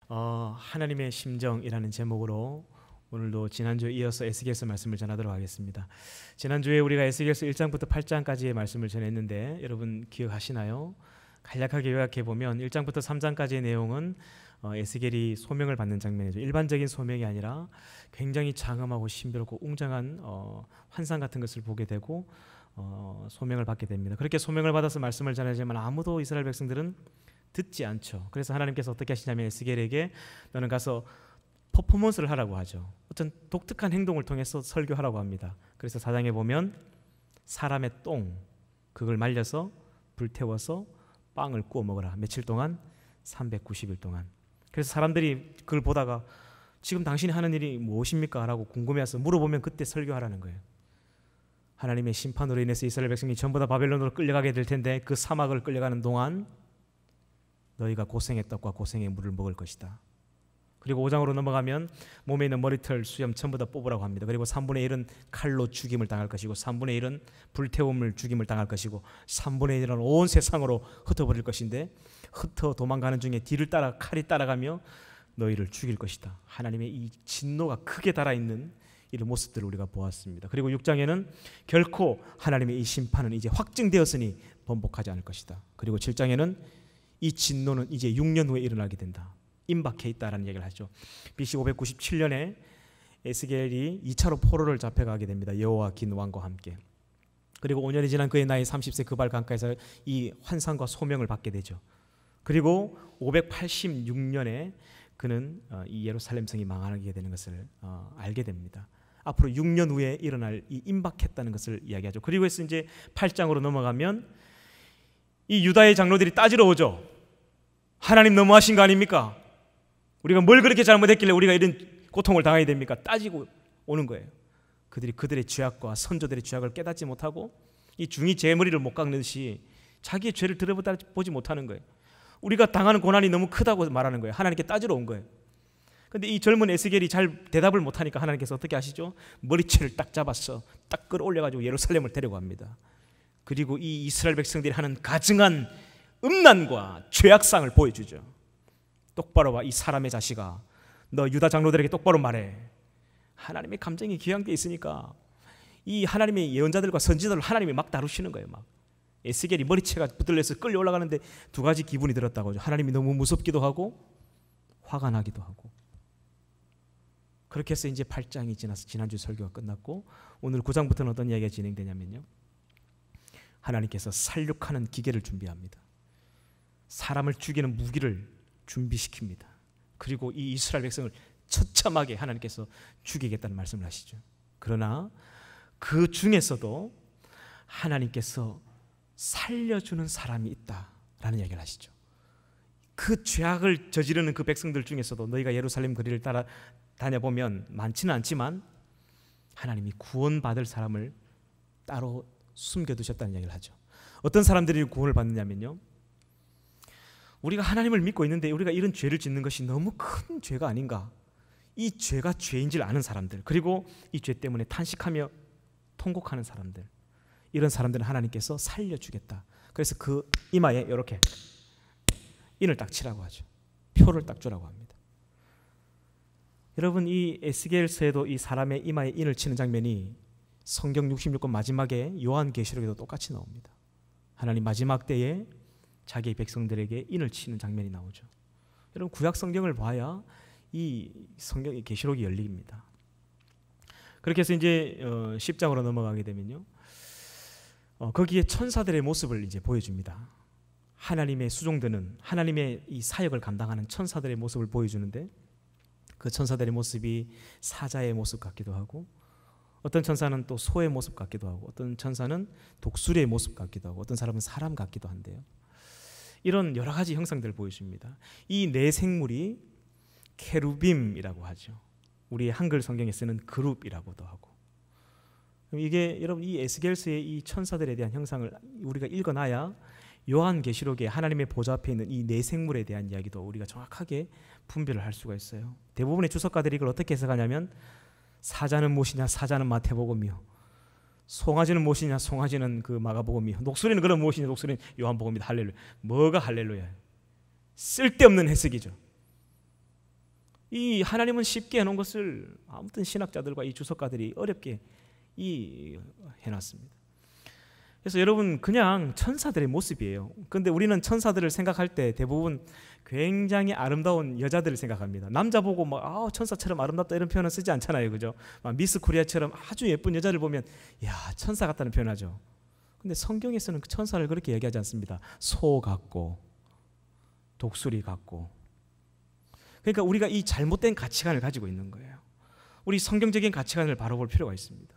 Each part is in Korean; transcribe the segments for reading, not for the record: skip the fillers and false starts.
하나님의 심정이라는 제목으로 오늘도 지난주에 이어서 에스겔서 말씀을 전하도록 하겠습니다. 지난주에 우리가 에스겔서 1장부터 8장까지의 말씀을 전했는데 여러분 기억하시나요? 간략하게 요약해보면 1장부터 3장까지의 내용은 에스겔이 소명을 받는 장면이죠. 일반적인 소명이 아니라 굉장히 장엄하고 신비롭고 웅장한 환상 같은 것을 보게 되고 소명을 받게 됩니다. 그렇게 소명을 받아서 말씀을 전하지만 아무도 이스라엘 백성들은 듣지 않죠. 그래서 하나님께서 어떻게 하시냐면 에스겔에게 너는 가서 퍼포먼스를 하라고 하죠. 어떤 독특한 행동을 통해서 설교하라고 합니다. 그래서 4장에 보면 사람의 똥 그걸 말려서 불태워서 빵을 구워 먹으라. 며칠 동안? 390일 동안. 그래서 사람들이 그걸 보다가 지금 당신이 하는 일이 무엇입니까? 라고 궁금해서 물어보면 그때 설교하라는 거예요. 하나님의 심판으로 인해서 이스라엘 백성이 전부 다 바벨론으로 끌려가게 될 텐데 그 사막을 끌려가는 동안 너희가 고생의 떡과 고생의 물을 먹을 것이다. 그리고 5장으로 넘어가면 몸에 있는 머리털, 수염 전부 다 뽑으라고 합니다. 그리고 3분의 1은 칼로 죽임을 당할 것이고 3분의 1은 불태움을 죽임을 당할 것이고 3분의 1은 온 세상으로 흩어버릴 것인데 흩어 도망가는 중에 뒤를 따라 칼이 따라가며 너희를 죽일 것이다. 하나님의 이 진노가 크게 달아있는 이런 모습들을 우리가 보았습니다. 그리고 6장에는 결코 하나님의 이 심판은 이제 확증되었으니 번복하지 않을 것이다. 그리고 7장에는 이 진노는 이제 6년 후에 일어나게 된다. 임박해 있다라는 얘기를 하죠. BC 597년에 에스겔이 2차로 포로를 잡혀가게 됩니다. 여호와긴 왕과 함께. 그리고 5년이 지난 그의 나이 30세 그발 강가에서 이 환상과 소명을 받게 되죠. 그리고 586년에 그는 이 예루살렘 성이 망하게 되는 것을 알게 됩니다. 앞으로 6년 후에 일어날 이 임박했다는 것을 이야기하죠. 그리고 해서 이제 8장으로 넘어가면 이 유다의 장로들이 따지러 오죠. 하나님 너무하신 거 아닙니까? 우리가 뭘 그렇게 잘못했길래 우리가 이런 고통을 당해야 됩니까? 따지고 오는 거예요. 그들의 죄악과 선조들의 죄악을 깨닫지 못하고 이 중이 제 머리를 못 깎는듯이 자기의 죄를 들여다보지 못하는 거예요. 우리가 당하는 고난이 너무 크다고 말하는 거예요. 하나님께 따지러 온 거예요. 그런데 이 젊은 에스겔이 잘 대답을 못하니까 하나님께서 어떻게 하시죠? 머리채를 딱 잡아서 딱 끌어올려가지고 예루살렘을 데려갑니다. 그리고 이 이스라엘 백성들이 하는 가증한 음란과 죄악상을 보여주죠. 똑바로 봐, 이 사람의 자식아. 너 유다 장로들에게 똑바로 말해. 하나님의 감정이 귀한 게 있으니까 이 하나님의 예언자들과 선지자들을 하나님이 막 다루시는 거예요. 막 에스겔이 머리채가 붙들려서 끌려 올라가는데 두 가지 기분이 들었다고 하죠. 하나님이 너무 무섭기도 하고 화가 나기도 하고. 그렇게 해서 이제 8장이 지나서 지난주 설교가 끝났고 오늘 9장부터는 어떤 이야기가 진행되냐면요, 하나님께서 살육하는 기계를 준비합니다. 사람을 죽이는 무기를 준비시킵니다. 그리고 이 이스라엘 백성을 처참하게 하나님께서 죽이겠다는 말씀을 하시죠. 그러나 그 중에서도 하나님께서 살려주는 사람이 있다라는 이야기를 하시죠. 그 죄악을 저지르는 그 백성들 중에서도 너희가 예루살렘 거리를 따라 다녀보면 많지는 않지만 하나님이 구원받을 사람을 따로 숨겨두셨다는 이야기를 하죠. 어떤 사람들이 구원을 받느냐면요, 우리가 하나님을 믿고 있는데 우리가 이런 죄를 짓는 것이 너무 큰 죄가 아닌가, 이 죄가 죄인 줄 아는 사람들, 그리고 이 죄 때문에 탄식하며 통곡하는 사람들, 이런 사람들은 하나님께서 살려주겠다. 그래서 그 이마에 이렇게 인을 딱 치라고 하죠. 표를 딱 주라고 합니다. 여러분, 이 에스겔서에도 이 사람의 이마에 인을 치는 장면이 성경 66권 마지막에 요한계시록에도 똑같이 나옵니다. 하나님 마지막 때에 자기의 백성들에게 인을 치는 장면이 나오죠. 여러분, 구약 성경을 봐야 이 성경의 계시록이 열립니다. 그렇게 해서 이제 10장으로 넘어가게 되면요, 거기에 천사들의 모습을 이제 보여줍니다. 하나님의 수종드는 하나님의 이 사역을 감당하는 천사들의 모습을 보여주는데 그 천사들의 모습이 사자의 모습 같기도 하고, 어떤 천사는 또 소의 모습 같기도 하고, 어떤 천사는 독수리의 모습 같기도 하고, 어떤 사람은 사람 같기도 한데요, 이런 여러 가지 형상들을 보여줍니다. 이 네 생물이 케루빔이라고 하죠. 우리 한글 성경에 쓰는 그룹이라고도 하고. 이게 여러분, 이 에스겔서의 이 천사들에 대한 형상을 우리가 읽어놔야 요한계시록에 하나님의 보좌 앞에 있는 이 네 생물에 대한 이야기도 우리가 정확하게 분별을 할 수가 있어요. 대부분의 주석가들이 이걸 어떻게 해석하냐면, 사자는 무엇이냐? 사자는 마태복음이요. 송아지는 무엇이냐? 송아지는 그 마가복음이요. 녹수리는 그럼 무엇이냐? 녹수리는 요한복음이다. 할렐루야. 뭐가 할렐루야? 쓸데없는 해석이죠. 이 하나님은 쉽게 해놓은 것을 아무튼 신학자들과 이 주석가들이 어렵게 해놨습니다. 그래서 여러분 그냥 천사들의 모습이에요. 그런데 우리는 천사들을 생각할 때 대부분 굉장히 아름다운 여자들을 생각합니다. 남자 보고 막 천사처럼 아름답다 이런 표현은 쓰지 않잖아요, 그죠? 막 미스 코리아처럼 아주 예쁜 여자를 보면 야 천사 같다는 표현하죠. 근데 성경에서는 그 천사를 그렇게 얘기하지 않습니다. 소 같고 독수리 같고. 그러니까 우리가 이 잘못된 가치관을 가지고 있는 거예요. 우리 성경적인 가치관을 바로 볼 필요가 있습니다.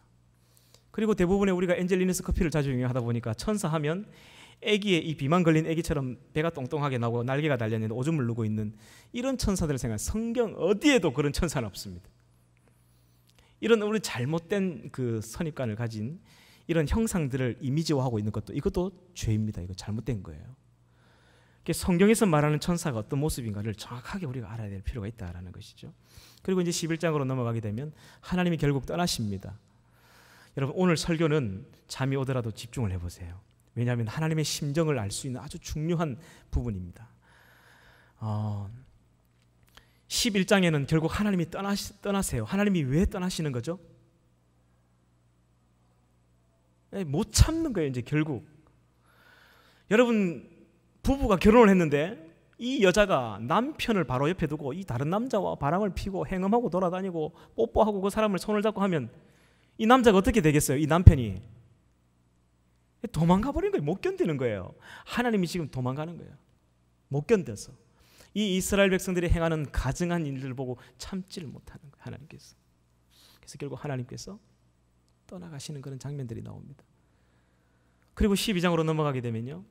그리고 대부분의 우리가 엔젤리너스 커피를 자주 이용하다 보니까 천사하면 애기의 이 비만 걸린 애기처럼 배가 똥똥하게 나고 날개가 달려있는 오줌을 누고 있는 이런 천사들을 생각해. 성경 어디에도 그런 천사는 없습니다. 이런 우리 잘못된 그 선입관을 가진 이런 형상들을 이미지화하고 있는 것도 이것도 죄입니다. 이거 잘못된 거예요. 성경에서 말하는 천사가 어떤 모습인가를 정확하게 우리가 알아야 될 필요가 있다라는 것이죠. 그리고 이제 11장으로 넘어가게 되면 하나님이 결국 떠나십니다. 여러분 오늘 설교는 잠이 오더라도 집중을 해보세요. 왜냐하면 하나님의 심정을 알 수 있는 아주 중요한 부분입니다. 11장에는 결국 하나님이 떠나세요. 하나님이 왜 떠나시는 거죠? 못 참는 거예요. 이제 결국 여러분 부부가 결혼을 했는데 이 여자가 남편을 바로 옆에 두고 이 다른 남자와 바람을 피고 행음하고 돌아다니고 뽀뽀하고 그 사람을 손을 잡고 하면 이 남자가 어떻게 되겠어요? 이 남편이 도망가 버린 거예요. 못 견디는 거예요. 하나님이 지금 도망가는 거예요. 못 견뎌서 이 이스라엘 백성들이 행하는 가증한 일들을 보고 참지를 못하는 거예요. 하나님께서. 그래서 결국 하나님께서 떠나가시는 그런 장면들이 나옵니다. 그리고 12장으로 넘어가게 되면요,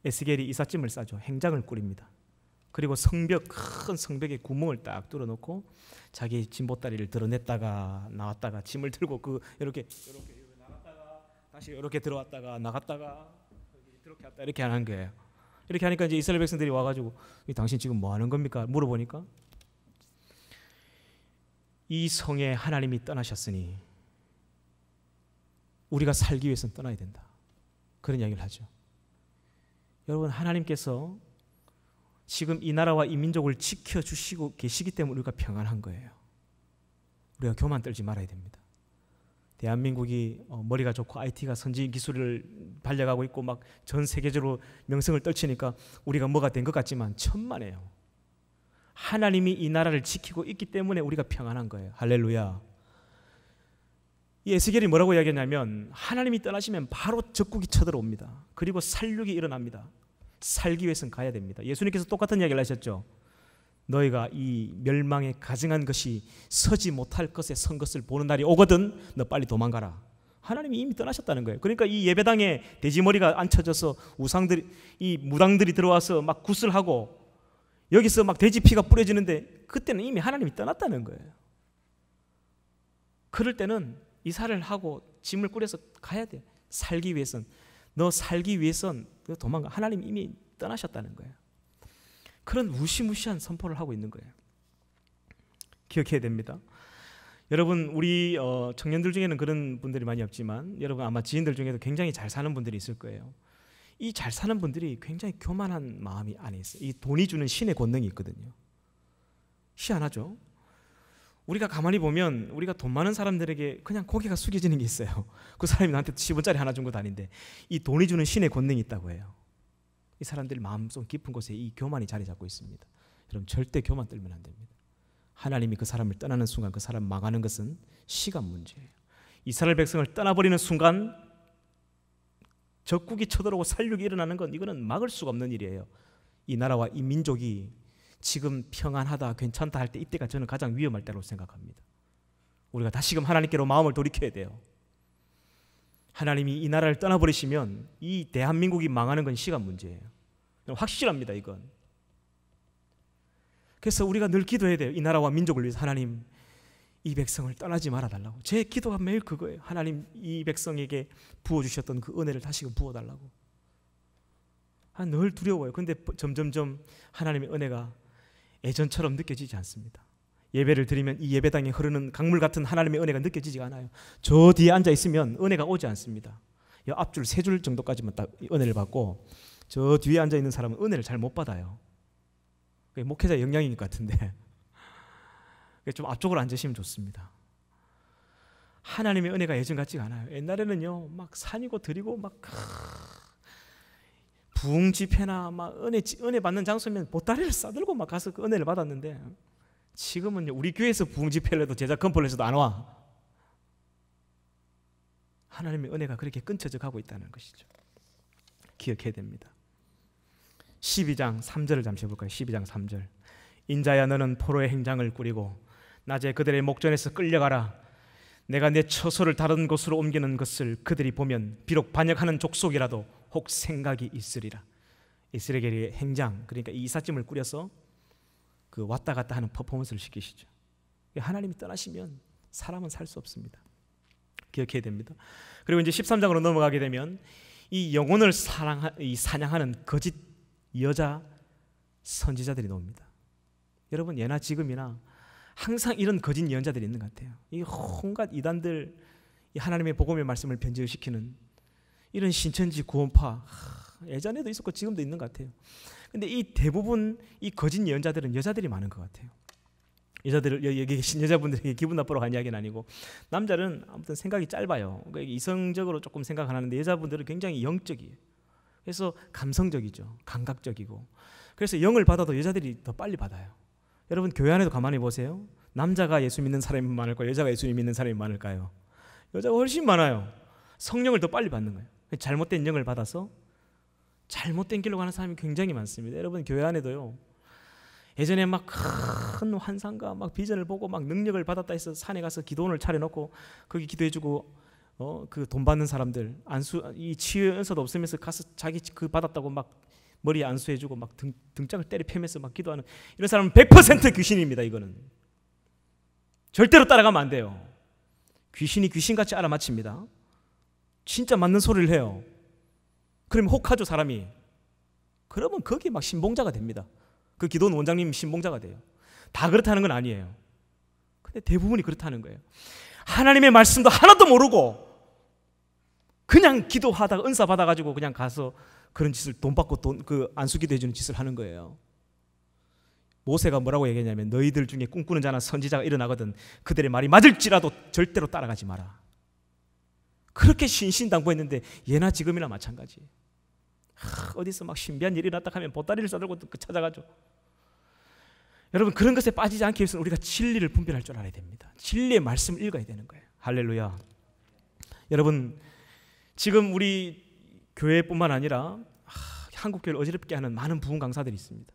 에스겔이 이삿짐을 싸죠. 행장을 꾸립니다. 그리고 성벽, 큰 성벽에 구멍을 딱 뚫어놓고 자기 진보다리를 드러냈다가 나왔다가 짐을 들고 이렇게 나갔다가 다시 이렇게 들어왔다가 나갔다가 이렇게 왔다 이렇게 하는 거예요. 이렇게 하니까 이제 이스라엘 백성들이 와가지고 당신 지금 뭐 하는 겁니까? 물어보니까 이 성에 하나님이 떠나셨으니 우리가 살기 위해서는 떠나야 된다. 그런 이야기를 하죠. 여러분 하나님께서 지금 이 나라와 이 민족을 지켜주시고 계시기 때문에 우리가 평안한 거예요. 우리가 교만 떨지 말아야 됩니다. 대한민국이 머리가 좋고 IT가 선진 기술을 발려가고 있고 막 전 세계적으로 명성을 떨치니까 우리가 뭐가 된 것 같지만 천만에요. 하나님이 이 나라를 지키고 있기 때문에 우리가 평안한 거예요. 할렐루야. 이 에스겔이 뭐라고 이야기했냐면 하나님이 떠나시면 바로 적국이 쳐들어옵니다. 그리고 살육이 일어납니다. 살기 위해서는 가야 됩니다. 예수님께서 똑같은 이야기를 하셨죠. 너희가 이 멸망에 가증한 것이 서지 못할 것에 선 것을 보는 날이 오거든 너 빨리 도망가라. 하나님이 이미 떠나셨다는 거예요. 그러니까 이 예배당에 돼지머리가 앉혀져서 우상들이 이 무당들이 들어와서 막 굿을 하고 여기서 막 돼지 피가 뿌려지는데 그때는 이미 하나님이 떠났다는 거예요. 그럴 때는 이사를 하고 짐을 꾸려서 가야 돼. 살기 위해선 너 살기 위해선 도망가. 하나님 이미 떠나셨다는 거예요. 그런 무시무시한 선포를 하고 있는 거예요. 기억해야 됩니다. 여러분 우리 청년들 중에는 그런 분들이 많이 없지만 여러분 아마 지인들 중에도 굉장히 잘 사는 분들이 있을 거예요. 이 잘 사는 분들이 굉장히 교만한 마음이 안에 있어요. 이 돈이 주는 신의 권능이 있거든요. 희한하죠? 우리가 가만히 보면 우리가 돈 많은 사람들에게 그냥 고개가 숙여지는 게 있어요. 그 사람이 나한테 10원짜리 하나 준 것도 아닌데 이 돈이 주는 신의 권능이 있다고 해요. 이 사람들 마음속 깊은 곳에 이 교만이 자리 잡고 있습니다. 여러분 절대 교만 떨면 안 됩니다. 하나님이 그 사람을 떠나는 순간 그 사람 망하는 것은 시간 문제예요. 이스라엘 백성을 떠나버리는 순간 적국이 쳐들어오고 살육이 일어나는 건 이거는 막을 수가 없는 일이에요. 이 나라와 이 민족이 지금 평안하다 괜찮다 할 때 이때가 저는 가장 위험할 때라고 생각합니다. 우리가 다시금 하나님께로 마음을 돌이켜야 돼요. 하나님이 이 나라를 떠나버리시면 이 대한민국이 망하는 건 시간 문제예요. 확실합니다 이건. 그래서 우리가 늘 기도해야 돼요. 이 나라와 민족을 위해서 하나님 이 백성을 떠나지 말아달라고. 제 기도가 매일 그거예요. 하나님 이 백성에게 부어주셨던 그 은혜를 다시금 부어달라고. 늘 두려워요. 그런데 점점점 하나님의 은혜가 예전처럼 느껴지지 않습니다. 예배를 드리면 이 예배당에 흐르는 강물 같은 하나님의 은혜가 느껴지지 않아요. 저 뒤에 앉아 있으면 은혜가 오지 않습니다. 앞줄 3줄 정도까지만 딱 은혜를 받고 저 뒤에 앉아 있는 사람은 은혜를 잘 못 받아요. 그게 목회자 역량인 것 같은데 좀 앞쪽으로 앉으시면 좋습니다. 하나님의 은혜가 예전 같지가 않아요. 옛날에는요, 막 산이고 들이고 막 부흥 집회나 막 은혜 받는 장소면 보따리를 싸들고 막 가서 그 은혜를 받았는데, 지금은요, 우리 교회에서 부흥 집회를 해도 제자 컨퍼런스도 안 와. 하나님의 은혜가 그렇게 끊쳐져 가고 있다는 것이죠. 기억해야 됩니다. 12장 3절을 잠시 볼까요? 12장 3절. 인자야, 너는 포로의 행장을 꾸리고 낮에 그들의 목전에서 끌려가라. 내가 내 처소를 다른 곳으로 옮기는 것을 그들이 보면 비록 반역하는 족속이라도 혹 생각이 있으리라. 이스라엘의 행장, 그러니까 이 이삿짐을 꾸려서 그 왔다 갔다 하는 퍼포먼스를 시키시죠. 하나님이 떠나시면 사람은 살 수 없습니다. 기억해야 됩니다. 그리고 이제 13장으로 넘어가게 되면 이 영혼을 사냥하는 거짓 여자 선지자들이 나옵니다. 여러분, 예나 지금이나 항상 이런 거짓 예언자들이 있는 것 같아요. 이 온갖 이단들, 이 하나님의 복음의 말씀을 변질시키는 이런 신천지 구원파, 예전에도 있었고 지금도 있는 것 같아요. 근데 이 대부분 이 거짓 예언자들은 여자들이 많은 것 같아요. 여자들, 여기 계신 여자분들에게 기분 나쁘러 간 이야기는 아니고, 남자는 아무튼 생각이 짧아요. 그러니까 이성적으로 조금 생각 안 하는데 여자분들은 굉장히 영적이에요. 그래서 감성적이죠. 감각적이고. 그래서 영을 받아도 여자들이 더 빨리 받아요. 여러분, 교회 안에도 가만히 보세요. 남자가 예수 믿는 사람이 많을까요? 여자가 예수 믿는 사람이 많을까요? 여자가 훨씬 많아요. 성령을 더 빨리 받는 거예요. 잘못된 영을 받아서 잘못된 길로 가는 사람이 굉장히 많습니다. 여러분, 교회 안에도요, 예전에 막 큰 환상과 막 비전을 보고 막 능력을 받았다 해서 산에 가서 기도원을 차려놓고 거기 기도해주고 그 돈 받는 사람들, 이 치유 연서도 없으면서 가서 자기 그 받았다고 막 머리에 안수해주고 막 등짝을 때려 패면서 막 기도하는 이런 사람은 100% 귀신입니다. 이거는 절대로 따라가면 안 돼요. 귀신이 귀신같이 알아맞힙니다. 진짜 맞는 소리를 해요. 그러면 혹하죠, 사람이. 그러면 거기 막 신봉자가 됩니다. 그 기도원 원장님 신봉자가 돼요. 다 그렇다는 건 아니에요. 근데 대부분이 그렇다는 거예요. 하나님의 말씀도 하나도 모르고 그냥 기도하다가 은사 받아가지고 그냥 가서 그런 짓을 돈 받고 그 안수기도 해주는 짓을 하는 거예요. 모세가 뭐라고 얘기했냐면, 너희들 중에 꿈꾸는 자나 선지자가 일어나거든 그들의 말이 맞을지라도 절대로 따라가지 마라. 그렇게 신신당부했는데 예나 지금이나 마찬가지. 어디서 막 신비한 일이 났다 하면 보따리를 싸들고 찾아가죠. 여러분, 그런 것에 빠지지 않기 위해서는 우리가 진리를 분별할 줄 알아야 됩니다. 진리의 말씀을 읽어야 되는 거예요. 할렐루야. 여러분, 지금 우리 교회뿐만 아니라 한국 교회를 어지럽게 하는 많은 부흥 강사들이 있습니다.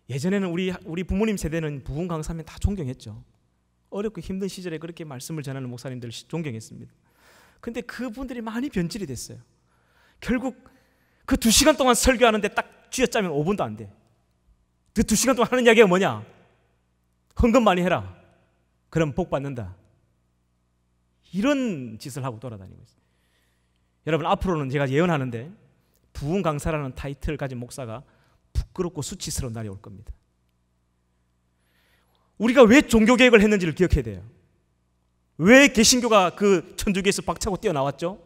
예전에는 우리 부모님 세대는 부흥 강사면 다 존경했죠. 어렵고 힘든 시절에 그렇게 말씀을 전하는 목사님들을 존경했습니다. 근데 그분들이 많이 변질이 됐어요. 결국 그 2시간 동안 설교하는데 딱 쥐어짜면 5분도 안 돼. 그 2시간 동안 하는 이야기가 뭐냐? 헌금 많이 해라. 그럼 복 받는다. 이런 짓을 하고 돌아다니고 있어요. 여러분, 앞으로는 제가 예언하는데 부흥 강사라는 타이틀을 가진 목사가 부끄럽고 수치스러운 날이 올 겁니다. 우리가 왜 종교개혁을 했는지를 기억해야 돼요. 왜 개신교가 그 천주교에서 박차고 뛰어나왔죠?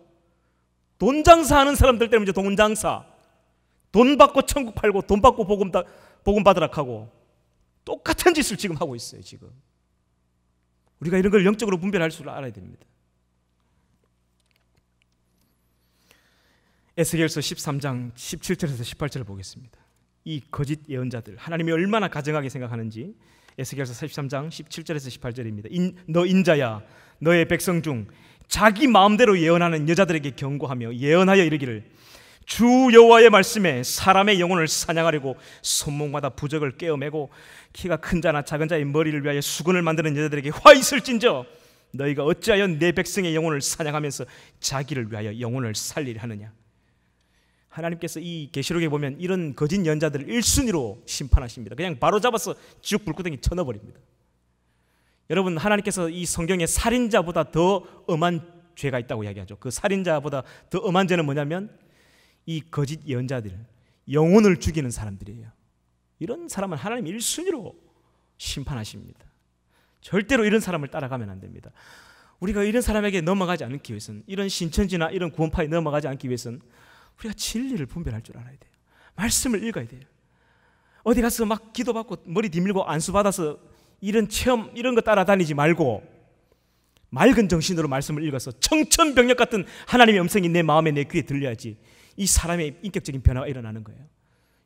돈 장사하는 사람들 때문에 돈 장사, 돈 받고 천국 팔고 돈 받고 복음 받으라 하고 똑같은 짓을 지금 하고 있어요. 지금 우리가 이런 걸 영적으로 분별할 줄 알아야 됩니다. 에스겔서 13장 17절에서 18절을 보겠습니다. 이 거짓 예언자들, 하나님이 얼마나 가증하게 생각하는지 에스겔서 43장 17절에서 18절입니다. 너 인자야, 너의 백성 중 자기 마음대로 예언하는 여자들에게 경고하며 예언하여 이르기를, 주 여호와의 말씀에 사람의 영혼을 사냥하려고 손목마다 부적을 꿰어매고 키가 큰 자나 작은 자의 머리를 위하여 수건을 만드는 여자들에게 화 있을진저, 너희가 어찌하여 내 백성의 영혼을 사냥하면서 자기를 위하여 영혼을 살리려 하느냐. 하나님께서 이 계시록에 보면 이런 거짓 예언자들을 1순위로 심판하십니다. 그냥 바로 잡아서 지옥 불구덩이 쳐넣어버립니다. 여러분, 하나님께서 이 성경에 살인자보다 더 엄한 죄가 있다고 이야기하죠. 그 살인자보다 더 엄한 죄는 뭐냐면 이 거짓 예언자들, 영혼을 죽이는 사람들이에요. 이런 사람은 하나님 1순위로 심판하십니다. 절대로 이런 사람을 따라가면 안 됩니다. 우리가 이런 사람에게 넘어가지 않기 위해서는, 이런 신천지나 이런 구원파에 넘어가지 않기 위해서는 우리가 진리를 분별할 줄 알아야 돼요. 말씀을 읽어야 돼요. 어디 가서 막 기도받고 머리 뒤밀고 안수 받아서 이런 체험 이런 거 따라다니지 말고 맑은 정신으로 말씀을 읽어서 청천벽력 같은 하나님의 음성이 내 마음에 내 귀에 들려야지 이 사람의 인격적인 변화가 일어나는 거예요.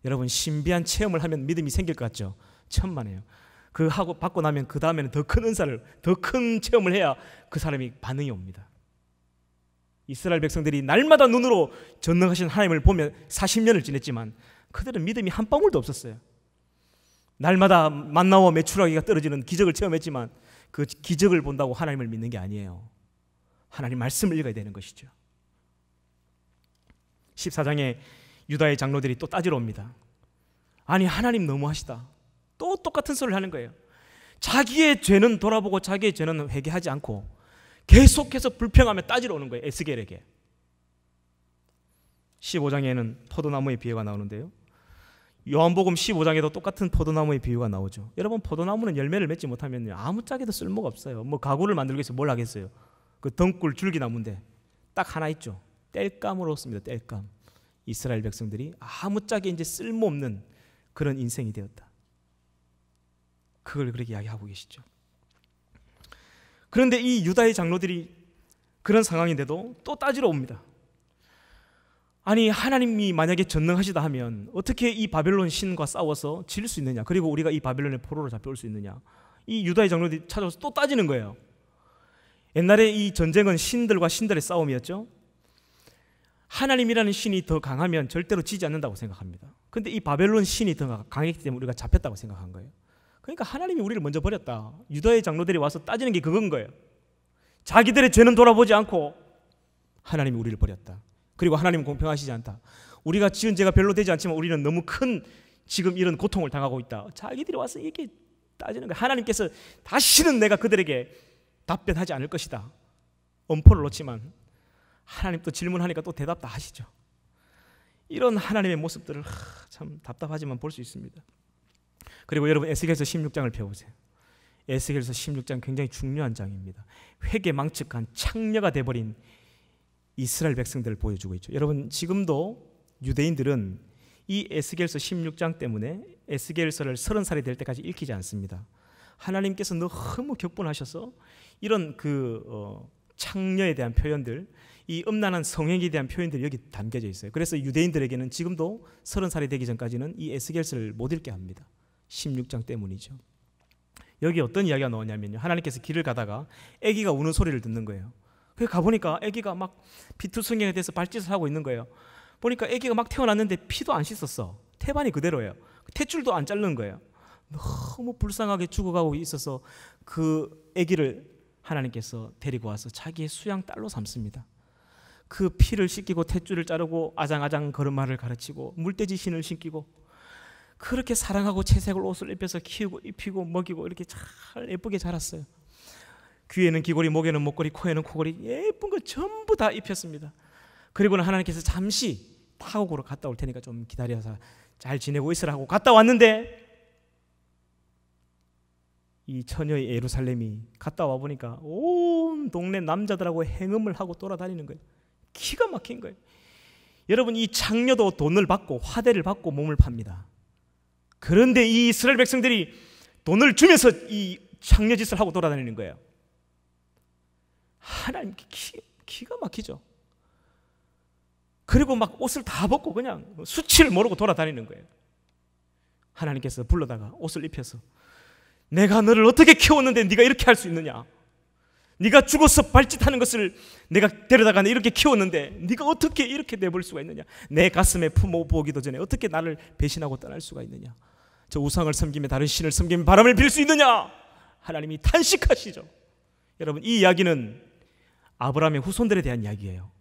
여러분 신비한 체험을 하면 믿음이 생길 것 같죠? 천만에요. 그 하고 받고 나면 그 다음에는 더 큰 은사를 더 큰 체험을 해야 그 사람이 반응이 옵니다. 이스라엘 백성들이 날마다 눈으로 전능하신 하나님을 보며 40년을 지냈지만 그들은 믿음이 한 방울도 없었어요. 날마다 만나와 메추라기가 떨어지는 기적을 체험했지만 그 기적을 본다고 하나님을 믿는 게 아니에요. 하나님 말씀을 읽어야 되는 것이죠. 14장에 유다의 장로들이 또 따지러 옵니다. 아니 하나님 너무하시다. 또 똑같은 소리를 하는 거예요. 자기의 죄는 돌아보고 자기의 죄는 회개하지 않고 계속해서 불평하며 따지러 오는 거예요. 에스겔에게. 15장에는 포도나무의 비유가 나오는데요, 요한복음 15장에도 똑같은 포도나무의 비유가 나오죠. 여러분 포도나무는 열매를 맺지 못하면 아무짝에도 쓸모가 없어요. 뭐 가구를 만들기 위해서 뭘 하겠어요. 그 덩굴 줄기나무인데 딱 하나 있죠. 땔감으로 씁니다. 땔감. 이스라엘 백성들이 아무짝에 이제 쓸모없는 그런 인생이 되었다. 그걸 그렇게 이야기하고 계시죠. 그런데 이 유다의 장로들이 그런 상황인데도 또 따지러 옵니다. 아니 하나님이 만약에 전능하시다 하면 어떻게 이 바벨론 신과 싸워서 질 수 있느냐, 그리고 우리가 이 바벨론의 포로로 잡혀올 수 있느냐. 이 유다의 장로들이 찾아와서 또 따지는 거예요. 옛날에 이 전쟁은 신들과 신들의 싸움이었죠. 하나님이라는 신이 더 강하면 절대로 지지 않는다고 생각합니다. 그런데 이 바벨론 신이 더 강했기 때문에 우리가 잡혔다고 생각한 거예요. 그러니까 하나님이 우리를 먼저 버렸다. 유다의 장로들이 와서 따지는 게 그건 거예요. 자기들의 죄는 돌아보지 않고 하나님이 우리를 버렸다. 그리고 하나님은 공평하시지 않다. 우리가 지은 죄가 별로 되지 않지만 우리는 너무 큰 지금 이런 고통을 당하고 있다. 자기들이 와서 이렇게 따지는 거예요. 하나님께서 다시는 내가 그들에게 답변하지 않을 것이다. 엄포를 놓지만 하나님 또 질문하니까 또 대답 다 하시죠. 이런 하나님의 모습들을 참 답답하지만 볼 수 있습니다. 그리고 여러분 에스겔서 16장을 펴보세요. 에스겔서 16장 굉장히 중요한 장입니다. 회개망측한 창녀가 돼버린 이스라엘 백성들을 보여주고 있죠. 여러분 지금도 유대인들은 이 에스겔서 16장 때문에 에스겔서를 30살이 될 때까지 읽히지 않습니다. 하나님께서 너무 격분하셔서 이런 창녀에 대한 표현들, 이 음란한 성행에 대한 표현들이 여기 담겨져 있어요. 그래서 유대인들에게는 지금도 30살이 되기 전까지는 이 에스겔서를 못 읽게 합니다. 16장 때문이죠. 여기 어떤 이야기가 나오냐면요, 하나님께서 길을 가다가 아기가 우는 소리를 듣는 거예요. 그래서 가보니까 아기가 막 피투성이에 대해서 발짓을 하고 있는 거예요. 보니까 아기가 막 태어났는데 피도 안 씻었어. 태반이 그대로예요. 탯줄도 안 자르는 거예요. 너무 불쌍하게 죽어가고 있어서 그 아기를 하나님께서 데리고 와서 자기의 수양 딸로 삼습니다. 그 피를 씻기고 탯줄을 자르고 아장아장 걸음마를 가르치고 물돼지 신을 신기고 그렇게 사랑하고 채색을 옷을 입혀서 키우고 입히고 먹이고 이렇게 잘 예쁘게 자랐어요. 귀에는 귀걸이, 목에는 목걸이, 코에는 코걸이, 예쁜 거 전부 다 입혔습니다. 그리고는 하나님께서 잠시 타국으로 갔다 올 테니까 좀 기다려서 잘 지내고 있으라고 갔다 왔는데 이 처녀의 예루살렘이 갔다 와보니까 온 동네 남자들하고 행음을 하고 돌아다니는 거예요. 기가 막힌 거예요. 여러분 이 창녀도 돈을 받고 화대를 받고 몸을 팝니다. 그런데 이 이스라엘 백성들이 돈을 주면서 이 창녀 짓을 하고 돌아다니는 거예요. 하나님 기가 막히죠. 그리고 막 옷을 다 벗고 그냥 수치를 모르고 돌아다니는 거예요. 하나님께서 불러다가 옷을 입혀서 내가 너를 어떻게 키웠는데 네가 이렇게 할 수 있느냐? 네가 죽어서 발짓하는 것을 내가 데려다가 이렇게 키웠는데 네가 어떻게 이렇게 내버릴 수가 있느냐? 내 가슴에 품어 보기도 전에 어떻게 나를 배신하고 떠날 수가 있느냐? 저 우상을 섬기며 다른 신을 섬기며 바람을 빌 수 있느냐? 하나님이 탄식하시죠. 여러분 이 이야기는 아브라함의 후손들에 대한 이야기예요.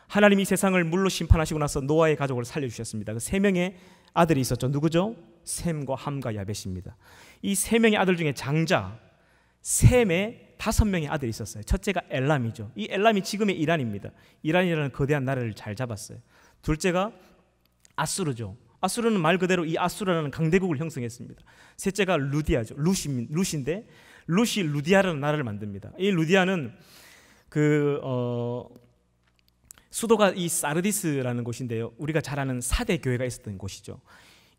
하나님이 세상을 물로 심판하시고 나서 노아의 가족을 살려주셨습니다. 그 3명의 아들이 있었죠. 누구죠? 셈과 함과 야벳입니다. 이 3명의 아들 중에 장자 셈의 5명의 아들이 있었어요. 첫째가 엘람이죠. 이 엘람이 지금의 이란입니다. 이란이라는 거대한 나라를 잘 잡았어요. 둘째가 아수르죠. 아수르는 말 그대로 이 아수르라는 강대국을 형성했습니다. 셋째가 루디아죠. 루시인데 루시 루디아라는 나라를 만듭니다. 이 루디아는 수도가 이 사르디스라는 곳인데요. 우리가 잘 아는 사대 교회가 있었던 곳이죠.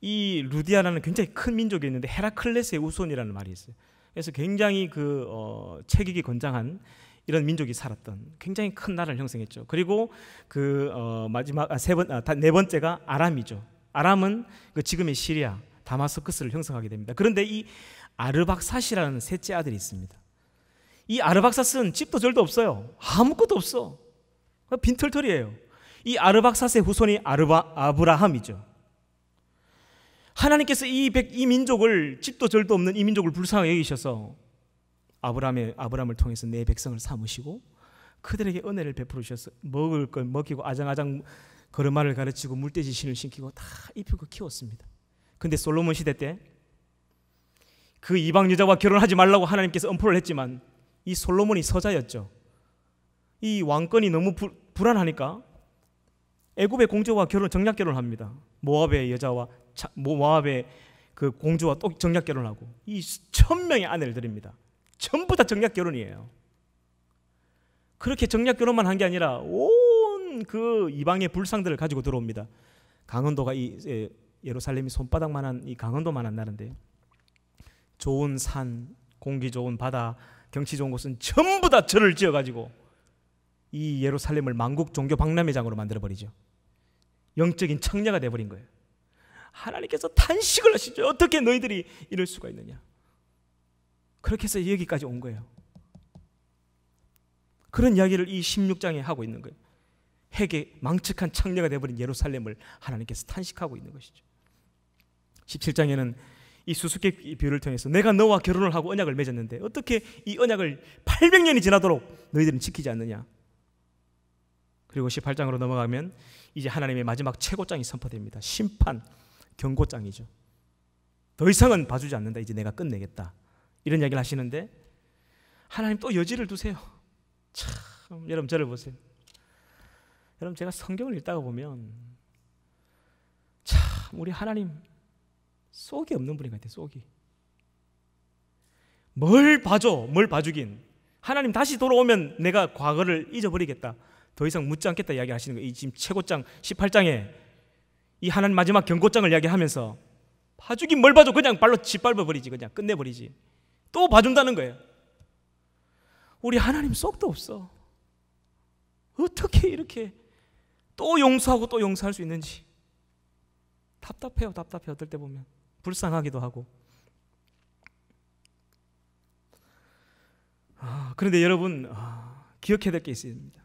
이 루디아라는 굉장히 큰 민족이 있는데 헤라클레스의 우손이라는 말이 있어요. 그래서 굉장히 체격이 건장한 이런 민족이 살았던 굉장히 큰 나라를 형성했죠. 그리고 마지막 네 번째가 아람이죠. 아람은 지금의 시리아 다마스커스를 형성하게 됩니다. 그런데 이 아르박삿이라는 셋째 아들이 있습니다. 이 아르박삿은 집도 절도 없어요. 아무것도 없어. 빈털털이에요. 이 아르박삿의 후손이 아브라함이죠. 하나님께서 이 민족을, 집도 절도 없는 이 민족을 불쌍하게 여기셔서 아브라함을 통해서 내 백성을 삼으시고 그들에게 은혜를 베풀어 주셔서 먹을 걸 먹이고 아장아장 걸음마를 가르치고 물돼지 신을 신기고 다 입히고 키웠습니다. 근데 솔로몬 시대 때 그 이방 여자와 결혼하지 말라고 하나님께서 엄포를 했지만 이 솔로몬이 서자였죠. 이 왕권이 너무 불안하니까 애굽의 공주와 정략 결혼합니다. 모압의 여자와 모압의 그 공주와 또 정략 결혼하고 이 1000명의 아내를 드립니다. 전부 다 정략 결혼이에요. 그렇게 정략 결혼만 한 게 아니라 온 그 이방의 불상들을 가지고 들어옵니다. 강원도가 예루살렘이 손바닥만한 이 강원도만한 나라인데 좋은 산, 공기 좋은 바다, 경치 좋은 곳은 전부 다 절을 지어가지고 이 예루살렘을 만국 종교 박람회장으로 만들어버리죠. 영적인 청려가 돼버린 거예요. 하나님께서 탄식을 하시죠. 어떻게 너희들이 이럴 수가 있느냐. 그렇게 해서 여기까지 온 거예요. 그런 이야기를 이 16장에 하고 있는 거예요. 핵의 망측한 창녀가 되어버린 예루살렘을 하나님께서 탄식하고 있는 것이죠. 17장에는 이 수수께끼 비유를 통해서 내가 너와 결혼을 하고 언약을 맺었는데 어떻게 이 언약을 800년이 지나도록 너희들은 지키지 않느냐. 그리고 18장으로 넘어가면 이제 하나님의 마지막 최고장이 선포됩니다. 심판, 경고장이죠. 더 이상은 봐주지 않는다. 이제 내가 끝내겠다. 이런 이야기를 하시는데 하나님 또 여지를 두세요. 참, 여러분 저를 보세요. 여러분 제가 성경을 읽다가 보면 참 우리 하나님 쏙이 없는 분인 것 같아요. 쏙이. 뭘 봐줘. 뭘 봐주긴. 하나님 다시 돌아오면 내가 과거를 잊어버리겠다. 더 이상 묻지 않겠다 이야기 하시는 거예요. 이 지금 최고장 18장에 이 하나님 마지막 경고장을 이야기하면서 봐주긴 뭘 봐줘. 그냥 발로 짓밟아버리지. 그냥 끝내버리지. 또 봐준다는 거예요. 우리 하나님 쏙도 없어. 어떻게 이렇게 또 용서하고 또 용서할 수 있는지 답답해요. 답답해. 어떨 때 보면 불쌍하기도 하고. 그런데 여러분 기억해야 될 게 있습니다.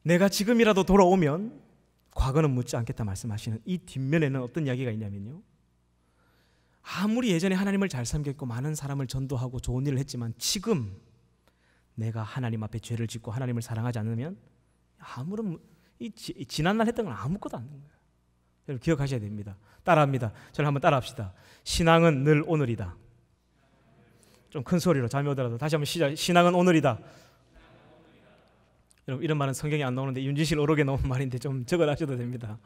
내가 지금이라도 돌아오면 과거는 묻지 않겠다 말씀하시는 이 뒷면에는 어떤 이야기가 있냐면요, 아무리 예전에 하나님을 잘 섬겼고 많은 사람을 전도하고 좋은 일을 했지만 지금 내가 하나님 앞에 죄를 짓고 하나님을 사랑하지 않으면 아무런 지난날 했던 건 아무것도 안 되는 거예요. 여러분 기억하셔야 됩니다. 따라합니다. 저를 한번 따라합시다. 신앙은 늘 오늘이다. 좀 큰 소리로 잠이 오더라도 다시 한번 시작. 신앙은 오늘이다. 여러분 이런 말은 성경에 안 나오는데 윤진실 어록에 나온 말인데 좀 적어놔셔도 됩니다.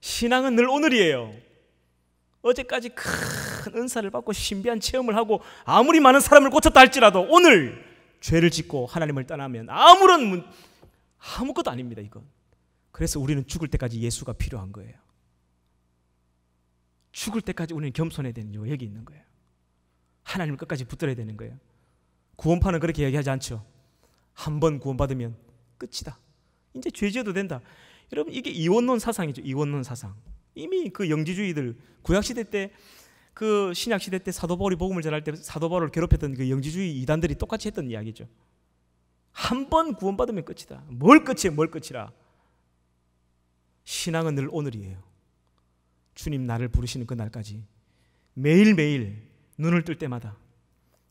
신앙은 늘 오늘이에요. 어제까지 큰 은사를 받고 신비한 체험을 하고 아무리 많은 사람을 고쳤다 할지라도 오늘 죄를 짓고 하나님을 떠나면 아무것도 아닙니다. 이건. 그래서 우리는 죽을 때까지 예수가 필요한 거예요. 죽을 때까지 우리는 겸손해야 되는 이유가 여기 있는 거예요. 하나님을 끝까지 붙들어야 되는 거예요. 구원파는 그렇게 얘기하지 않죠. 한 번 구원받으면 끝이다. 이제 죄 지어도 된다. 여러분 이게 이원론 사상이죠. 이원론 사상. 이미 그 영지주의들 구약시대 때 그 신약시대 때 사도 바울이 복음을 전할 때 사도 바울을 괴롭혔던 그 영지주의 이단들이 똑같이 했던 이야기죠. 한 번 구원받으면 끝이다. 뭘 끝이에요? 뭘 끝이라. 신앙은 늘 오늘이에요. 주님 나를 부르시는 그 날까지 매일매일 눈을 뜰 때마다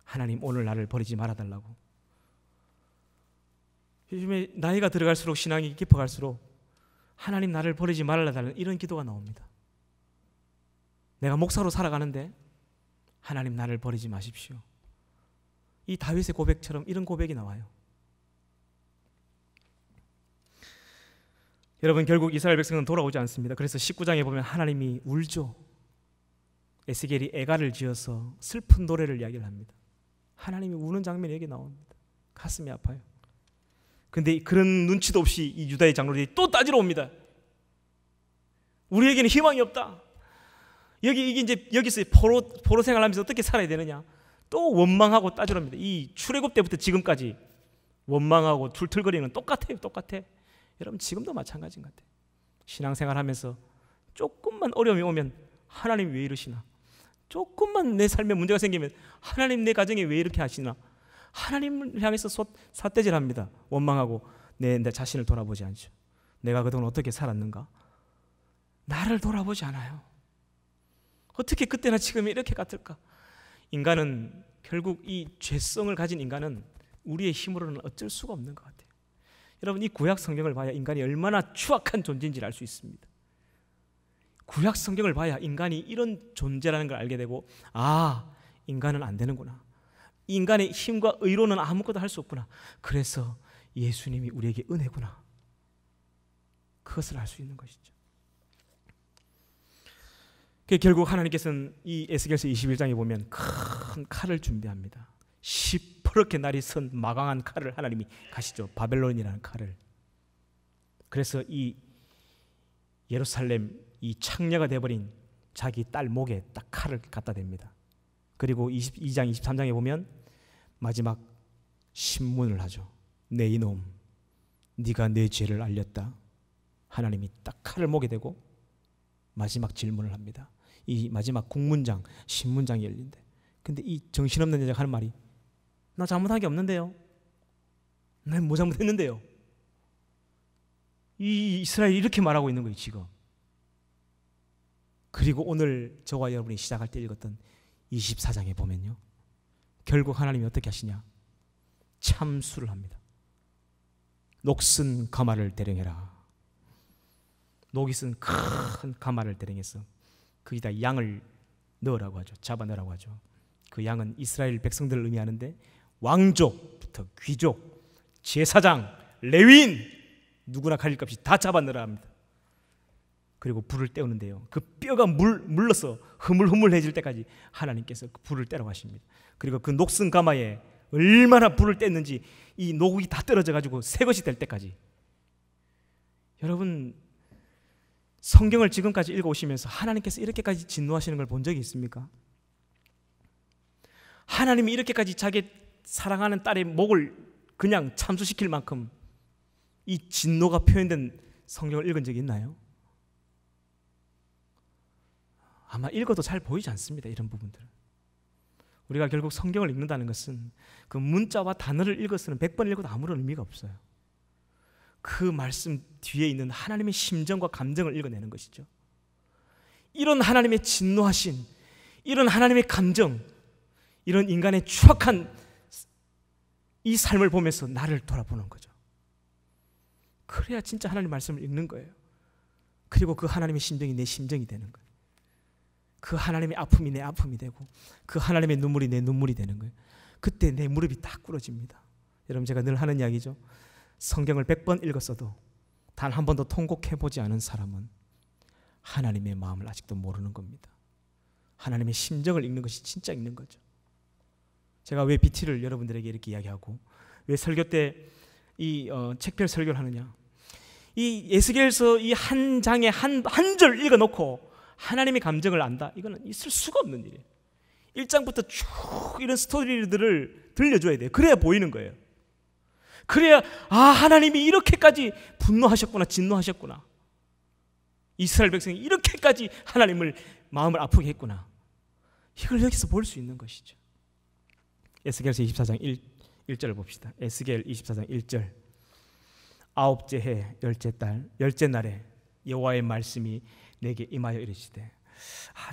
하나님 오늘 나를 버리지 말아달라고. 요즘에 나이가 들어갈수록 신앙이 깊어갈수록 하나님 나를 버리지 말아달라는 이런 기도가 나옵니다. 내가 목사로 살아가는데 하나님 나를 버리지 마십시오. 이 다윗의 고백처럼 이런 고백이 나와요. 여러분 결국 이스라엘 백성은 돌아오지 않습니다. 그래서 19장에 보면 하나님이 울죠. 에스겔이 애가를 지어서 슬픈 노래를 이야기를 합니다. 하나님이 우는 장면이 여기 나옵니다. 가슴이 아파요. 근데 그런 눈치도 없이 이 유다의 장로들이 또 따지러 옵니다. 우리에게는 희망이 없다. 여기서 포로 생활하면서 어떻게 살아야 되느냐? 또 원망하고 따지랍니다. 이 출애굽 때부터 지금까지 원망하고 툴툴거리는 똑같아요. 여러분 지금도 마찬가지인 것 같아요. 신앙생활하면서 조금만 어려움이 오면 하나님 왜 이러시나? 조금만 내 삶에 문제가 생기면 하나님 내 가정에 왜 이렇게 하시나? 하나님을 향해서 삿대질합니다. 원망하고 내 자신을 돌아보지 않죠. 내가 그동안 어떻게 살았는가? 나를 돌아보지 않아요. 어떻게 그때나 지금 이렇게 같을까? 인간은 결국 이 죄성을 가진 인간은 우리의 힘으로는 어쩔 수가 없는 것 같아요. 여러분 이 구약 성경을 봐야 인간이 얼마나 추악한 존재인지를 알 수 있습니다. 구약 성경을 봐야 인간이 이런 존재라는 걸 알게 되고, 아, 인간은 안 되는구나. 인간의 힘과 의로는 아무것도 할 수 없구나. 그래서 예수님이 우리에게 은혜구나. 그것을 알 수 있는 것이죠. 결국 하나님께서는 이 에스겔서 21장에 보면 큰 칼을 준비합니다. 시퍼렇게 날이 선 마강한 칼을 하나님이 가시죠. 바벨론이라는 칼을. 그래서 이 예루살렘 이 창녀가 되어버린 자기 딸 목에 딱 칼을 갖다 댑니다. 그리고 22장 23장에 보면 마지막 신문을 하죠. 내 이놈, 네가 내 죄를 알렸다. 하나님이 딱 칼을 목에 대고 마지막 질문을 합니다. 이 마지막 국문장, 신문장이 열린대. 근데 이 정신없는 여자가 하는 말이, 나 잘못한 게 없는데요. 난 뭐 잘못했는데요. 이 이스라엘이 이렇게 말하고 있는 거예요 지금. 그리고 오늘 저와 여러분이 시작할 때 읽었던 24장에 보면요, 결국 하나님이 어떻게 하시냐? 참수를 합니다. 녹슨 가마를 대령해라. 녹이 쓴 큰 가마를 대령해서 거기다 양을 넣으라고 하죠. 잡아 넣으라고 하죠. 그 양은 이스라엘 백성들을 의미하는데 왕족부터 귀족, 제사장, 레위인 누구나 가릴 것 없이 다 잡아 넣으라 합니다. 그리고 불을 때우는데요, 그 뼈가 물러서 흐물흐물해질 때까지 하나님께서 그 불을 떼러 가십니다. 그리고 그 녹슨 가마에 얼마나 불을 뗐는지 이 녹이 다 떨어져 가지고 새 것이 될 때까지. 여러분 성경을 지금까지 읽어오시면서 하나님께서 이렇게까지 진노하시는 걸 본 적이 있습니까? 하나님이 이렇게까지 자기 사랑하는 딸의 목을 그냥 참수시킬 만큼 이 진노가 표현된 성경을 읽은 적이 있나요? 아마 읽어도 잘 보이지 않습니다. 이런 부분들은. 우리가 결국 성경을 읽는다는 것은 그 문자와 단어를 읽었으면 100번 읽어도 아무런 의미가 없어요. 그 말씀 뒤에 있는 하나님의 심정과 감정을 읽어내는 것이죠. 이런 하나님의 진노하신, 이런 하나님의 감정, 이런 인간의 추악한 이 삶을 보면서 나를 돌아보는 거죠. 그래야 진짜 하나님 말씀을 읽는 거예요. 그리고 그 하나님의 심정이 내 심정이 되는 거예요. 그 하나님의 아픔이 내 아픔이 되고 그 하나님의 눈물이 내 눈물이 되는 거예요. 그때 내 무릎이 딱 꿇어집니다. 여러분 제가 늘 하는 이야기죠. 성경을 100번 읽었어도 단 한 번도 통곡해보지 않은 사람은 하나님의 마음을 아직도 모르는 겁니다. 하나님의 심정을 읽는 것이 진짜 읽는 거죠. 제가 왜 BT를 여러분들에게 이렇게 이야기하고 왜 설교 때 이 책별 설교를 하느냐, 이 에스겔서 이 한 장에 한 절 읽어놓고 하나님의 감정을 안다, 이거는 있을 수가 없는 일이에요. 1장부터 쭉 이런 스토리들을 들려줘야 돼요. 그래야 보이는 거예요. 그래야 아, 하나님이 이렇게까지 분노하셨구나, 진노하셨구나, 이스라엘 백성이 이렇게까지 하나님을 마음을 아프게 했구나, 이걸 여기서 볼 수 있는 것이죠. 에스겔서 24장 1절을 봅시다. 에스겔 24장 1절. 아홉째 해 열째 달 열째 날에 여호와의 말씀이 내게 임하여 이르시되.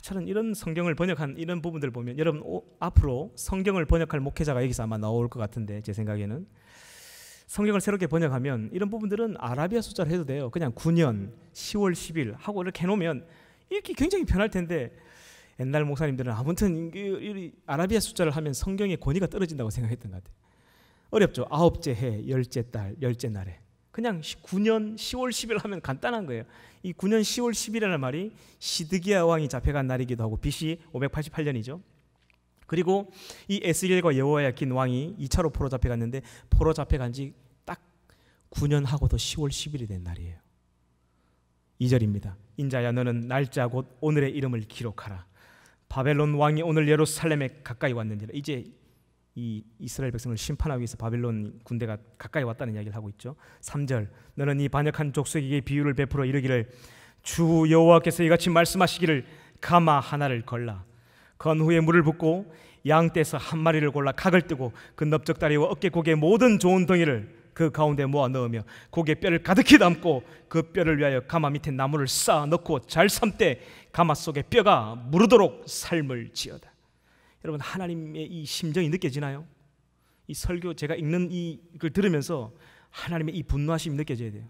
저는 이런 성경을 번역한 이런 부분들을 보면 여러분 앞으로 성경을 번역할 목회자가 여기서 아마 나올 것 같은데, 제 생각에는 성경을 새롭게 번역하면 이런 부분들은 아라비아 숫자로 해도 돼요. 그냥 9년 10월 10일 하고 이렇게 해놓으면 읽기 굉장히 편할 텐데, 옛날 목사님들은 아무튼 아라비아 숫자를 하면 성경의 권위가 떨어진다고 생각했던 것 같아요. 어렵죠. 아홉째 해 열째 달 열째 날에. 그냥 9년 10월 10일 하면 간단한 거예요. 이 9년 10월 10일이라는 말이 시드기야 왕이 잡혀간 날이기도 하고 BC 588년이죠. 그리고 이 에스겔과 여호야긴 왕이 2차로 포로 잡혀갔는데 포로 잡혀간 지 딱 9년 하고도 10월 10일이 된 날이에요. 2절입니다. 인자야 너는 날짜 곧 오늘의 이름을 기록하라. 바벨론 왕이 오늘 예루살렘에 가까이 왔느니라. 이제 이 이스라엘 백성을 심판하기 위해서 바벨론 군대가 가까이 왔다는 이야기를 하고 있죠. 3절 너는 이 반역한 족속에게 비유를 베풀어 이르기를 주 여호와께서 이같이 말씀하시기를 가마 하나를 걸라. 건 후에 물을 붓고 양 떼서 한 마리를 골라 각을 뜨고 그 넓적다리와 어깨 고개 모든 좋은 덩이를 그 가운데 모아 넣으며 고기에 뼈를 가득히 담고 그 뼈를 위하여 가마 밑에 나무를 쌓아 넣고 잘 삶되 가마 속에 뼈가 무르도록 삶을 지어다. 여러분 하나님의 이 심정이 느껴지나요? 이 설교 제가 읽는 이걸 들으면서 하나님의 이 분노하심이 느껴져야 돼요.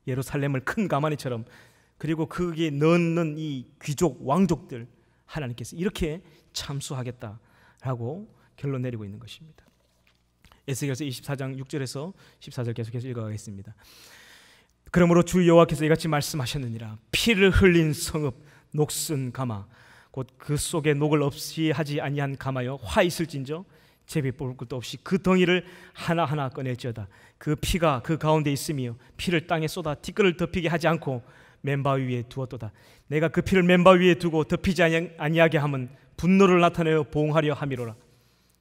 예루살렘을 큰 가마니처럼 그리고 거기에 넣는 이 귀족 왕족들 하나님께서 이렇게 참수하겠다라고 결론 내리고 있는 것입니다. 에스겔서 24장 6절에서 14절 계속해서 읽어가겠습니다. 그러므로 주 여호와께서 이같이 말씀하셨느니라. 피를 흘린 성읍 녹슨 가마 곧 그 속에 녹을 없이 하지 아니한 가마여 화 있을진저 제비 뽑을 것도 없이 그 덩이를 하나하나 꺼낼지어다. 그 피가 그 가운데 있으며 피를 땅에 쏟아 티끌을 덮이게 하지 않고 맨바위 위에 두었도다. 내가 그 피를 맨바위 위에 두고 덮이지 아니하게 하면 분노를 나타내어 보응하려 함이로라.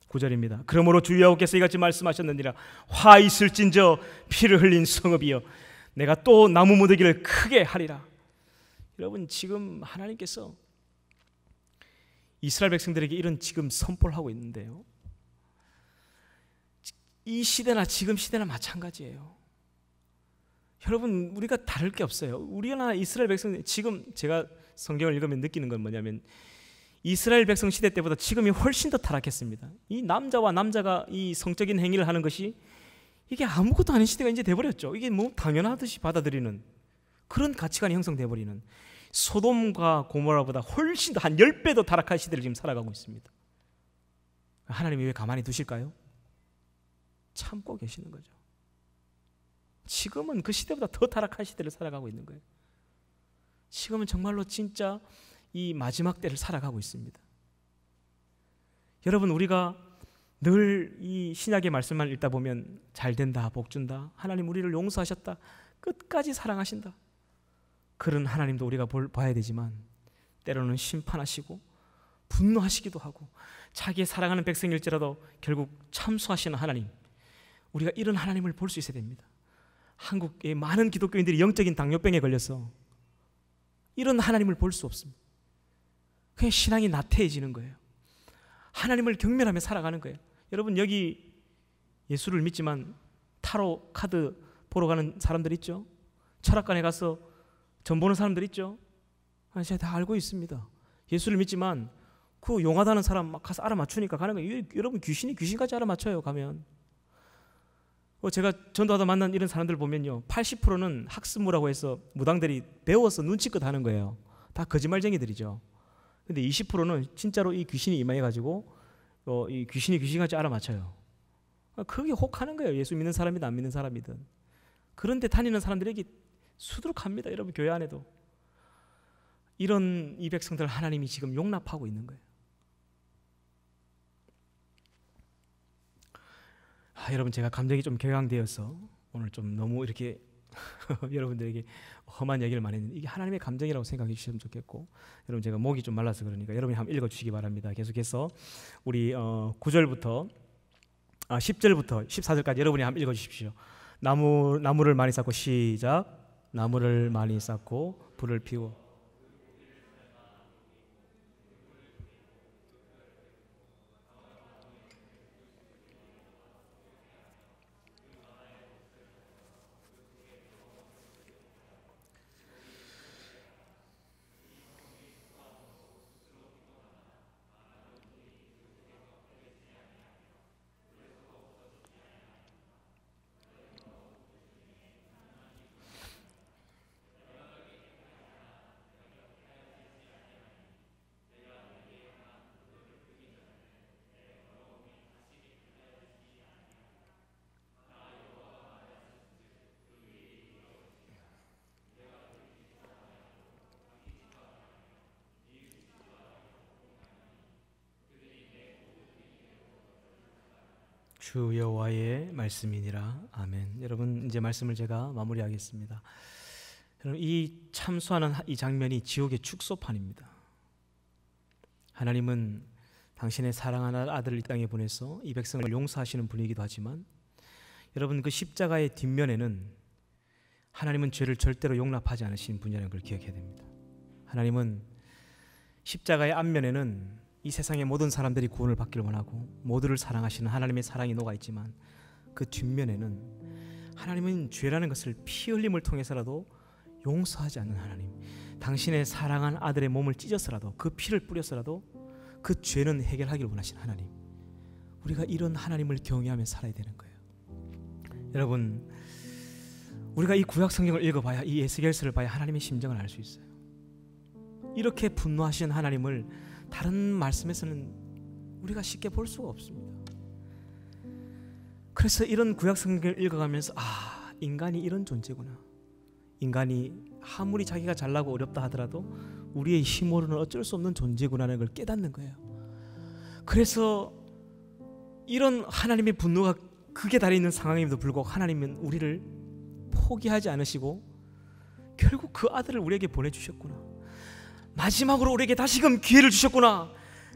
9절입니다. 그러므로 주 여호와께서 이같이 말씀하셨느니라. 화 있을진저 피를 흘린 성읍이여 내가 또 나무 무더기를 크게 하리라. 여러분 지금 하나님께서 이스라엘 백성들에게 이런 지금 선포를 하고 있는데요, 이 시대나 지금 시대나 마찬가지예요. 여러분 우리가 다를 게 없어요. 우리나 이스라엘 백성 지금 제가 성경을 읽으면 느끼는 건 뭐냐면 이스라엘 백성 시대 때보다 지금이 훨씬 더 타락했습니다. 이 남자와 남자가 이 성적인 행위를 하는 것이 이게 아무것도 아닌 시대가 이제 돼버렸죠. 이게 뭐 당연하듯이 받아들이는 그런 가치관이 형성돼버리는 소돔과 고모라보다 훨씬 더 한 10배 더 타락한 시대를 지금 살아가고 있습니다. 하나님이 왜 가만히 두실까요? 참고 계시는 거죠. 지금은 그 시대보다 더 타락한 시대를 살아가고 있는 거예요. 지금은 정말로 진짜 이 마지막 때를 살아가고 있습니다. 여러분 우리가 늘 이 신약의 말씀만 읽다 보면 잘 된다, 복 준다, 하나님 우리를 용서하셨다, 끝까지 사랑하신다, 그런 하나님도 우리가 봐야 되지만 때로는 심판하시고 분노하시기도 하고 자기의 사랑하는 백성일지라도 결국 참수하시는 하나님, 우리가 이런 하나님을 볼 수 있어야 됩니다. 한국의 많은 기독교인들이 영적인 당뇨병에 걸려서 이런 하나님을 볼 수 없습니다. 그냥 신앙이 나태해지는 거예요. 하나님을 경멸하며 살아가는 거예요. 여러분 여기 예수를 믿지만 타로 카드 보러 가는 사람들 있죠? 철학관에 가서 점 보는 사람들 있죠? 제가 다 알고 있습니다. 예수를 믿지만 그 용하다는 사람 막 가서 알아맞추니까 가는 거예요. 여러분 귀신이 귀신까지 알아맞혀요 가면. 제가 전도하다 만난 이런 사람들 보면요, 80%는 학습무라고 해서 무당들이 배워서 눈치껏 하는 거예요. 다 거짓말쟁이들이죠. 근데 20%는 진짜로 이 귀신이 임해가지고 이 귀신이 귀신같이 알아맞혀요. 그게 혹하는 거예요. 예수 믿는 사람이든 안 믿는 사람이든. 그런데 다니는 사람들에게 수두룩합니다. 여러분 교회 안에도 이런 이 백성들 하나님이 지금 용납하고 있는 거예요. 여러분 제가 감정이 좀 격양되어서 오늘 좀 너무 이렇게 여러분들에게 험한 얘기를 많이 했는데 이게 하나님의 감정이라고 생각해 주시면 좋겠고, 여러분 제가 목이 좀 말라서 그러니까 여러분이 한번 읽어주시기 바랍니다. 계속해서 우리 9절부터 10절부터 14절까지 여러분이 한번 읽어주십시오. 나무를 많이 쌓고 시작. 나무를 많이 쌓고 불을 피워 주 여호와의 말씀이니라. 아멘. 여러분 이제 말씀을 제가 마무리하겠습니다. 여러분, 이 참수하는 이 장면이 지옥의 축소판입니다. 하나님은 당신의 사랑하는 아들을 이 땅에 보내서 이 백성을 용서하시는 분이기도 하지만, 여러분, 그 십자가의 뒷면에는 하나님은 죄를 절대로 용납하지 않으신 분이라는 걸 기억해야 됩니다. 하나님은 십자가의 앞면에는 이 세상의 모든 사람들이 구원을 받기를 원하고 모두를 사랑하시는 하나님의 사랑이 녹아있지만, 그 뒷면에는 하나님은 죄라는 것을 피 흘림을 통해서라도 용서하지 않는 하나님, 당신의 사랑한 아들의 몸을 찢어서라도, 그 피를 뿌려서라도 그 죄는 해결하기를 원하시는 하나님, 우리가 이런 하나님을 경외하며 살아야 되는 거예요. 여러분, 우리가 이 구약 성경을 읽어봐야, 이 에스겔서를 봐야 하나님의 심정을 알 수 있어요. 이렇게 분노하시는 하나님을 다른 말씀에서는 우리가 쉽게 볼 수가 없습니다. 그래서 이런 구약 성경을 읽어가면서 인간이 이런 존재구나, 인간이 아무리 자기가 잘나고 어렵다 하더라도 우리의 힘으로는 어쩔 수 없는 존재구나라는 걸 깨닫는 거예요. 그래서 이런 하나님의 분노가 극에 달해 있는 상황임에도 불구하고 하나님은 우리를 포기하지 않으시고 결국 그 아들을 우리에게 보내주셨구나, 마지막으로 우리에게 다시금 기회를 주셨구나.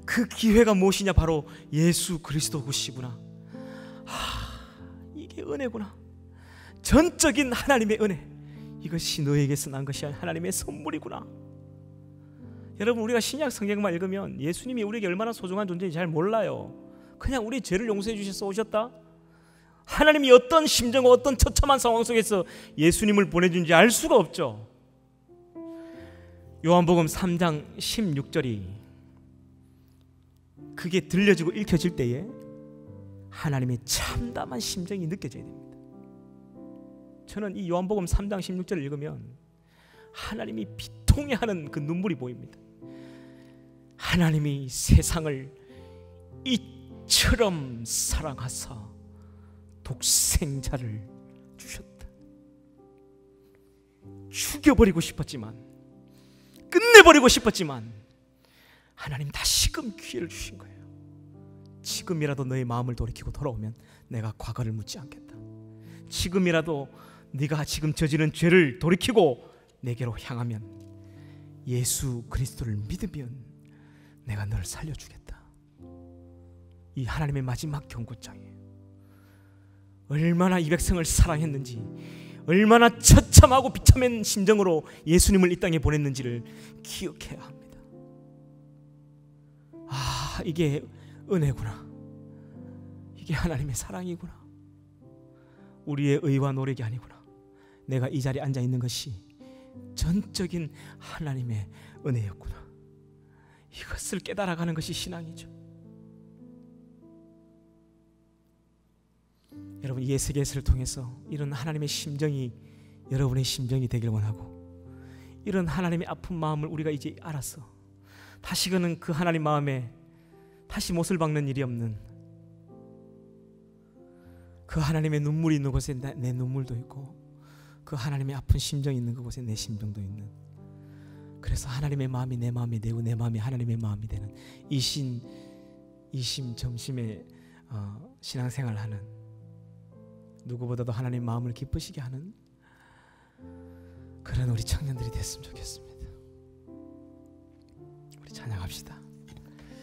그 기회가 무엇이냐, 바로 예수 그리스도시구나. 이게 은혜구나. 전적인 하나님의 은혜, 이것이 너에게서 난 것이 아니라 하나님의 선물이구나. 여러분, 우리가 신약 성경만 읽으면 예수님이 우리에게 얼마나 소중한 존재인지 잘 몰라요. 그냥 우리 죄를 용서해 주셔서 오셨다, 하나님이 어떤 심정과 어떤 처참한 상황 속에서 예수님을 보내준지 알 수가 없죠. 요한복음 3장 16절이 그게 들려지고 읽혀질 때에 하나님의 참담한 심정이 느껴져야 됩니다. 저는 이 요한복음 3장 16절을 읽으면 하나님이 비통해하는 그 눈물이 보입니다. 하나님이 세상을 이처럼 사랑하사 독생자를 주셨다. 죽여버리고 싶었지만, 끝내버리고 싶었지만 하나님 다시금 기회를 주신 거예요. 지금이라도 너의 마음을 돌이키고 돌아오면 내가 과거를 묻지 않겠다. 지금이라도 네가 지금 저지른 죄를 돌이키고 내게로 향하면, 예수 그리스도를 믿으면 내가 너를 살려주겠다. 이 하나님의 마지막 경고장이에요. 얼마나 이 백성을 사랑했는지, 얼마나 처참하고 비참한 심정으로 예수님을 이 땅에 보냈는지를 기억해야 합니다. 이게 은혜구나, 이게 하나님의 사랑이구나, 우리의 의와 노력이 아니구나. 내가 이 자리에 앉아 있는 것이 전적인 하나님의 은혜였구나. 이것을 깨달아가는 것이 신앙이죠. 여러분, 이 에스겔서를 통해서 이런 하나님의 심정이 여러분의 심정이 되길 원하고, 이런 하나님의 아픈 마음을 우리가 이제 알아서 다시는 그 하나님 마음에 다시 못을 박는 일이 없는, 그 하나님의 눈물이 있는 곳에 내 눈물도 있고, 그 하나님의 아픈 심정이 있는 그곳에 내 심정도 있는, 그래서 하나님의 마음이 내 마음이 되고 내 마음이 하나님의 마음이 되는 이심점심의 신앙생활을 하는, 누구보다도 하나님 마음을 기쁘시게 하는 그런 우리 청년들이 됐으면 좋겠습니다. 우리 찬양합시다.